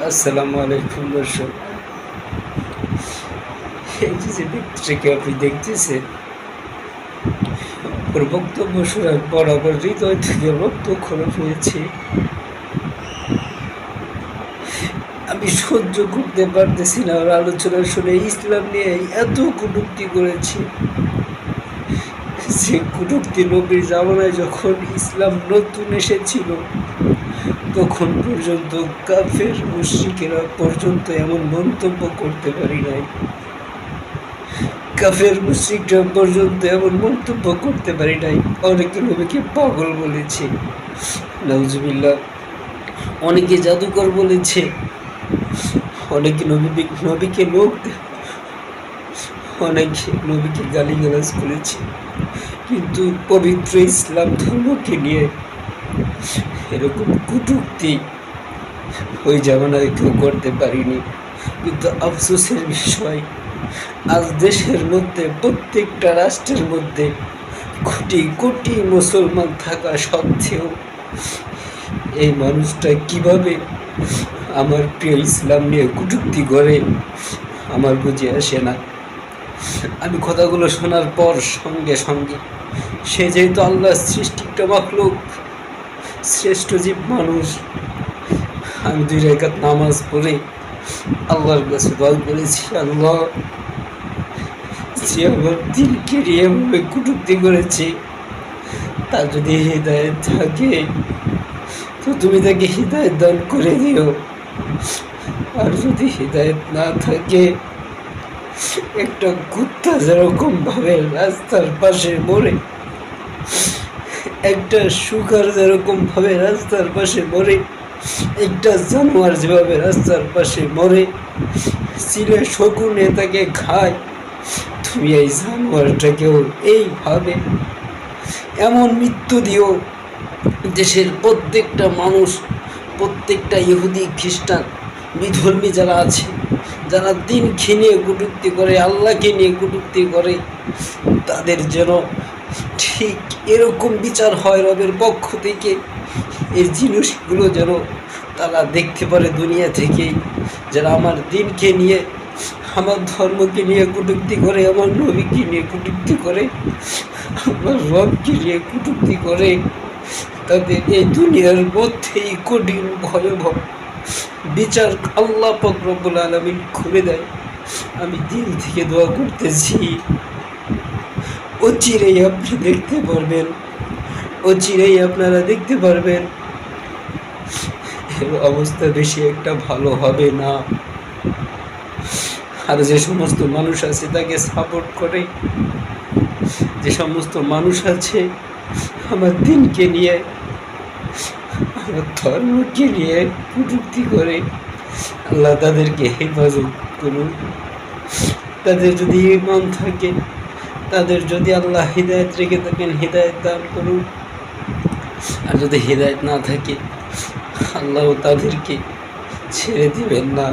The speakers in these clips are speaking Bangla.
আসসালামু আলাইকুম দর্শক। এই যে ব্যক্তিটাকে আপনি দেখতেছেন, ওর বক্তব্য শোনার পর আমার হৃদয় থেকে রক্ত খরচ হয়েছে। আমি সহ্য করতে পারতেছি না ওর আলোচনা শুনে। ইসলাম নিয়ে এত কটূক্তি করেছে, যে কটূক্তি নবীর জামানায় যখন ইসলাম নতুন এসেছিল তখন পর্যন্ত কাফের মুশরিকেরা পর্যন্ত এমন মন্তব্য করতে পারি নাই। কাফের মুশরিকরা পর্যন্ত এমন মন্তব্য করতে পারি নাই। অনেকে নবীকে পাগল বলেছে, নাউজুবিল্লাহ। অনেকে জাদুকর বলেছে, অনেকে নবীকে লোক, অনেকে নবীকে গালিগালাজ করেছে। কিন্তু পবিত্র ইসলাম ধর্মকে নিয়ে এরকম কটূক্তি ওই জামানায় কেউ করতে পারিনি। কিন্তু আফসোসের বিষয়, আজ দেশের মধ্যে প্রত্যেকটা রাষ্ট্রের মধ্যে কোটি কোটি মুসলমান থাকা সত্ত্বেও এই মানুষটা কিভাবে আমার প্রিয় ইসলাম নিয়ে কটূক্তি করে আমার বুঝে আসে না। আমি কথাগুলো শোনার পর সঙ্গে সঙ্গে, সে যেহেতু আল্লাহ সৃষ্টিটা মাখলুক, শ্রেষ্ঠ জীব মানুষ, আমি 2 রাকাত নামাজ পড়ে আল্লাহর কাছে দোয়া করেছি, আল্লাহ যে আমার দিলকে নিয়ে এভাবে কটূক্তি করেছে, তার যদি হৃদায়ত থাকে তো তুমি তাকে হৃদায়ত দান করে দিও। আর যদি হৃদায়ত না থাকে, একটা কুত্তা যেরকম ভাবে রাস্তার পাশে মরে, একটা শুকার যেরকম ভাবে রাস্তার পাশে মরে, একটা জানোয়ার যেভাবে রাস্তার পাশে মরে, চিলে শকুনে তাকে খায়, তুমি এই জানোয়ারটাকেও এইভাবে এমন মৃত্যু দিও, দেশের প্রত্যেকটা মানুষ, প্রত্যেকটা ইহুদি খ্রিস্টান বিধর্মী যারা আছে, যারা দিনকে নিয়ে কটূক্তি করে, আল্লাহকে নিয়ে কটূক্তি করে, তাদের যেন ঠিক এরকম বিচার হয় রবের পক্ষ থেকে। এই জিনিসগুলো যেন তারা দেখতে পারে দুনিয়া থেকেই, যারা আমার দিনকে নিয়ে, আমার ধর্মকে নিয়ে কটূক্তি করে, আমার নবীকে নিয়ে কটূক্তি করে, আমার রবকে নিয়ে কটূক্তি করে, তাদের এই দুনিয়ার মধ্যেই কঠিন ভয়াবহ বিচার আল্লাহ পাক রব্বুল আলামিন করে দেয়। আমি দিল থেকে দোয়া করতেছি, অচিরেই আপনি দেখতে পারবেন, অচিরেই আপনারা দেখতে পারবেন এর অবস্থা বেশি একটা ভালো হবে না। আর যে সমস্ত মানুষ আছে তাকে সাপোর্ট করে, যে সমস্ত মানুষ আছে আমার দিনকে নিয়ে, আমার ধর্মকে নিয়ে কটূক্তি করে, আল্লাহ তাদেরকে হেফাজত করুন। তাদের যদি ঈমান থাকে, তাদের যদি আল্লাহ হিদায়ত রেখে থাকেন, হিদায়ত দান করুন। আর যদি হিদায়ত না থাকে, আল্লাহ তাদেরকে ছেড়ে দিবেন না।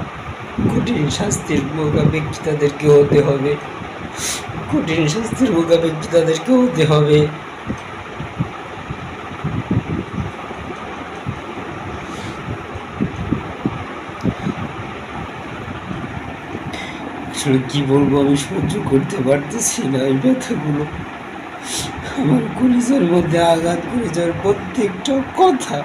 কঠিন শাস্তির মোকাবেক্ষী তাদেরকে হতে হবে, কঠিন শাস্তির মোকাবেক্ষী তাদেরকে হতে হবে। আসলে কি বলবো, আমি সহ্য করতে পারতেছি না এই ব্যথাগুলো। আমার কলিজার মধ্যে আঘাত করে যাওয়ার প্রত্যেকটা কথা